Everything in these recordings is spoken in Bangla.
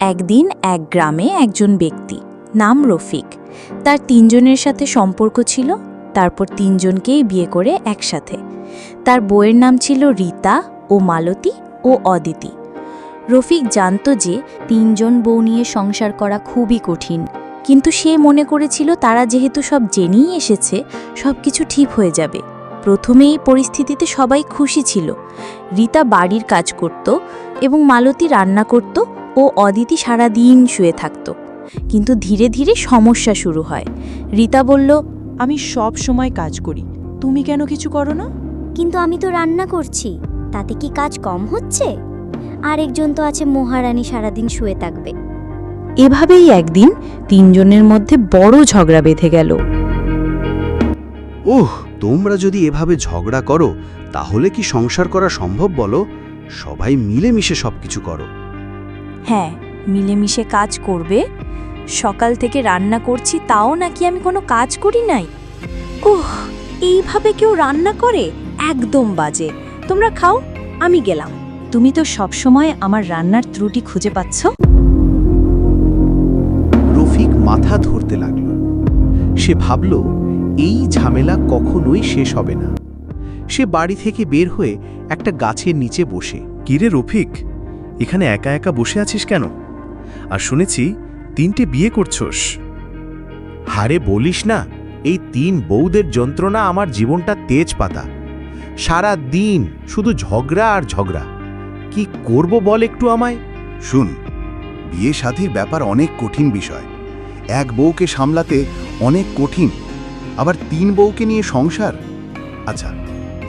একদিন এক গ্রামে একজন ব্যক্তি, নাম রফিক, তার তিনজনের সাথে সম্পর্ক ছিল। তারপর তিনজনকেই বিয়ে করে একসাথে। তার বউয়ের নাম ছিল রীতা ও মালতী ও অদিতি। রফিক জানত যে তিনজন বউ নিয়ে সংসার করা খুবই কঠিন, কিন্তু সে মনে করেছিল তারা যেহেতু সব জেনেই এসেছে, সব কিছু ঠিক হয়ে যাবে। প্রথমে এই পরিস্থিতিতে সবাই খুশি ছিল। রীতা বাড়ির কাজ করত এবং মালতী রান্না করত ও অদিতি সারাদিন শুয়ে থাকত। কিন্তু ধীরে ধীরে সমস্যা শুরু হয়। রীতা বলল, আমি সব সময় কাজ করি, তুমি কেন কিছু করো না? কিন্তু আমি তো রান্না করছি, তাতে কি কাজ কম হচ্ছে? আরেকজন তো আছে মহারানী, সারাদিন শুয়ে থাকবে। এভাবেই একদিন তিনজনের মধ্যে বড় ঝগড়া বেঁধে গেল। তোমরা যদি এভাবে ঝগড়া করো তাহলে কি সংসার করা সম্ভব বলো? সবাই মিলেমিশে সবকিছু করো। হ্যাঁ, মিলেমিশে কাজ করবে। সকাল থেকে রান্না করছি, তাও নাকি আমি কোনো কাজ করি নাই? এইভাবে কেউ রান্না করে? একদম বাজে। তোমরা খাও, আমি গেলাম। তুমি তো সবসময় আমার রান্নার ত্রুটি খুঁজে পাচ্ছ। রফিক মাথা ধরতে লাগল। সে ভাবল এই ঝামেলা কখনোই শেষ হবে না। সে বাড়ি থেকে বের হয়ে একটা গাছের নিচে বসে, কিরে রফিক, এখানে একা একা বসে আছিস কেন? আর শুনেছি 3টে বিয়ে করছস। হারে বলিস না, এই 3 বউদের যন্ত্রণা আমার জীবনটা তেজ পাতা। সারা দিন শুধু ঝগড়া আর ঝগড়া। কি করব বল একটু আমায়? শুন, বিয়ে শাদীর ব্যাপার অনেক কঠিন বিষয়। এক বউকে সামলাতে অনেক কঠিন, আবার 3 বউকে নিয়ে সংসার। আচ্ছা,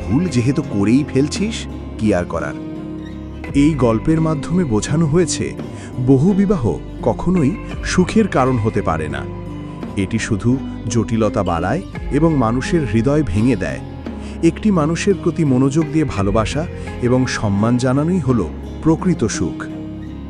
ভুল যেহেতু করেই ফেলছিস, কি আর করার। এই গল্পের মাধ্যমে বোঝানো হয়েছে বহুবিবাহ কখনোই সুখের কারণ হতে পারে না। এটি শুধু জটিলতা বাড়ায় এবং মানুষের হৃদয় ভেঙে দেয়। একটি মানুষের প্রতি মনোযোগ দিয়ে ভালোবাসা এবং সম্মান জানানোই হলো প্রকৃত সুখ।